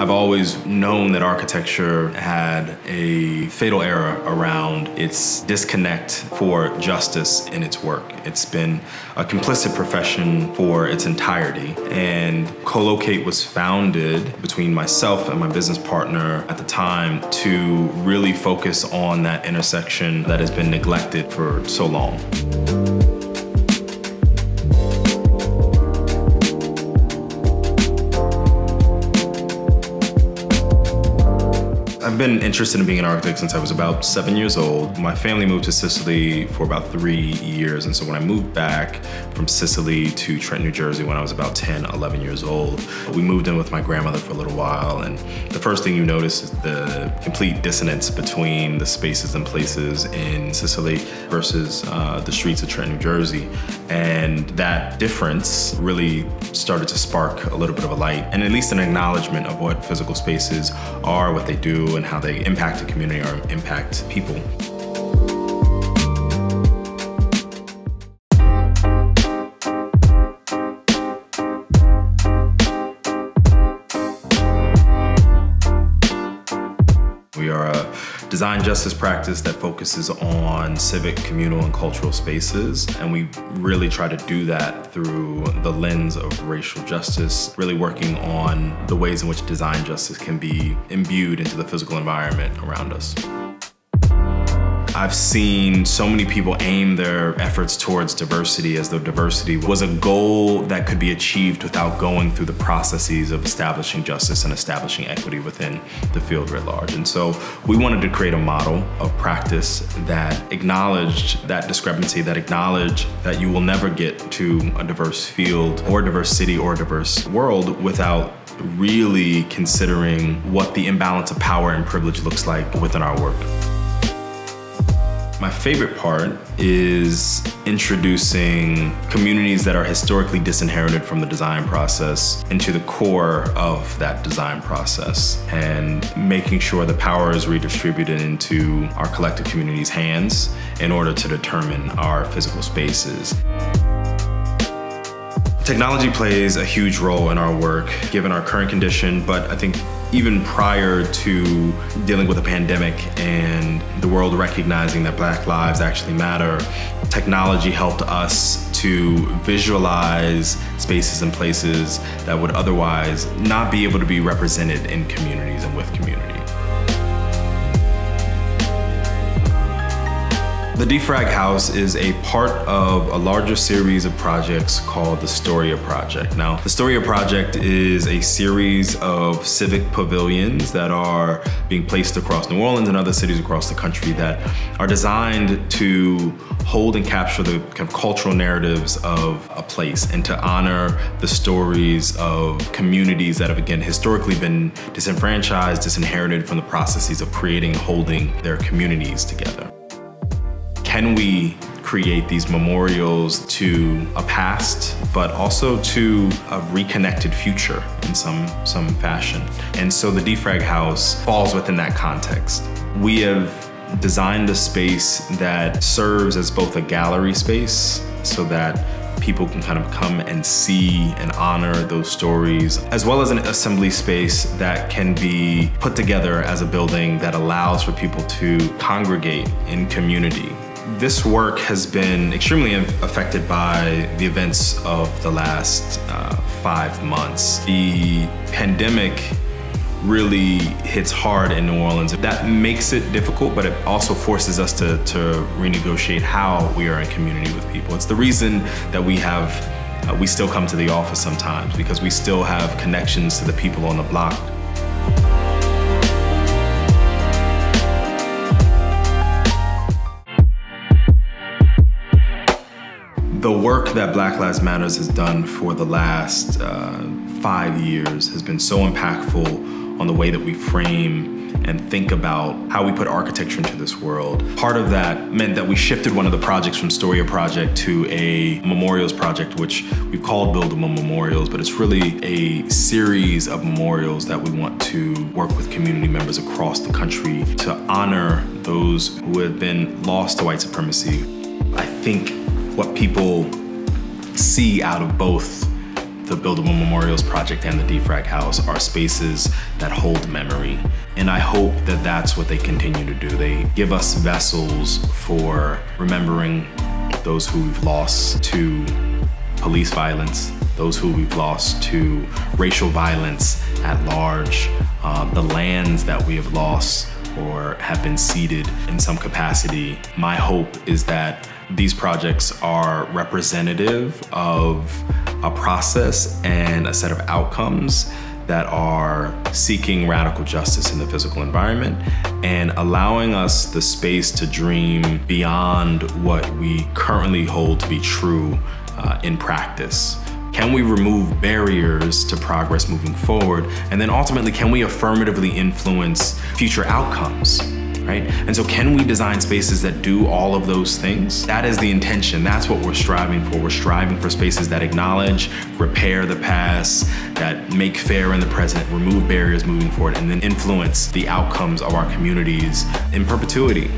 I've always known that architecture had a fatal error around its disconnect for justice in its work. It's been a complicit profession for its entirety. And Colloqate was founded between myself and my business partner at the time to really focus on that intersection that has been neglected for so long. I've been interested in being an architect since I was about 7 years old. My family moved to Sicily for about 3 years, and so when I moved back from Sicily to Trenton, New Jersey when I was about 10, 11 years old, we moved in with my grandmother for a little while, and the first thing you notice is the complete dissonance between the spaces and places in Sicily versus the streets of Trenton, New Jersey. And that difference really started to spark a little bit of a light, and at least an acknowledgement of what physical spaces are, what they do, and how they impact a community or impact people. We are a design justice practice that focuses on civic, communal, and cultural spaces. And we really try to do that through the lens of racial justice, really working on the ways in which design justice can be imbued into the physical environment around us. I've seen so many people aim their efforts towards diversity as though diversity was a goal that could be achieved without going through the processes of establishing justice and establishing equity within the field writ large. And so we wanted to create a model of practice that acknowledged that discrepancy, that acknowledged that you will never get to a diverse field or a diverse city or a diverse world without really considering what the imbalance of power and privilege looks like within our work. My favorite part is introducing communities that are historically disinherited from the design process into the core of that design process and making sure the power is redistributed into our collective community's hands in order to determine our physical spaces. Technology plays a huge role in our work, given our current condition, but I think even prior to dealing with a pandemic and the world recognizing that Black lives actually matter, technology helped us to visualize spaces and places that would otherwise not be able to be represented in communities and with community. The Defrag House is a part of a larger series of projects called the Storya Project. Now, the Storya Project is a series of civic pavilions that are being placed across New Orleans and other cities across the country that are designed to hold and capture the kind of cultural narratives of a place and to honor the stories of communities that have, again, historically been disenfranchised, disinherited from the processes of creating and holding their communities together. Can we create these memorials to a past, but also to a reconnected future in some fashion? And so the Defrag House falls within that context. We have designed a space that serves as both a gallery space so that people can kind of come and see and honor those stories, as well as an assembly space that can be put together as a building that allows for people to congregate in community. This work has been extremely affected by the events of the last 5 months. The pandemic really hits hard in New Orleans. That makes it difficult, but it also forces us to renegotiate how we are in community with people. It's the reason that we still come to the office sometimes, because we still have connections to the people on the block. The work that Black Lives Matters has done for the last 5 years has been so impactful on the way that we frame and think about how we put architecture into this world. Part of that meant that we shifted one of the projects from Storya Project to a memorials project, which we've called Buildable Memorials, but it's really a series of memorials that we want to work with community members across the country to honor those who have been lost to white supremacy. I think what people see out of both the Buildable Memorials project and the Defrag House are spaces that hold memory. And I hope that that's what they continue to do. They give us vessels for remembering those who we've lost to police violence, those who we've lost to racial violence at large, the lands that we have lost or have been ceded in some capacity. My hope is that these projects are representative of a process and a set of outcomes that are seeking radical justice in the physical environment and allowing us the space to dream beyond what we currently hold to be true in practice. Can we remove barriers to progress moving forward? And then ultimately, can we affirmatively influence future outcomes, right? And so can we design spaces that do all of those things? That is the intention. That's what we're striving for. We're striving for spaces that acknowledge, repair the past, that make fair in the present, remove barriers moving forward, and then influence the outcomes of our communities in perpetuity.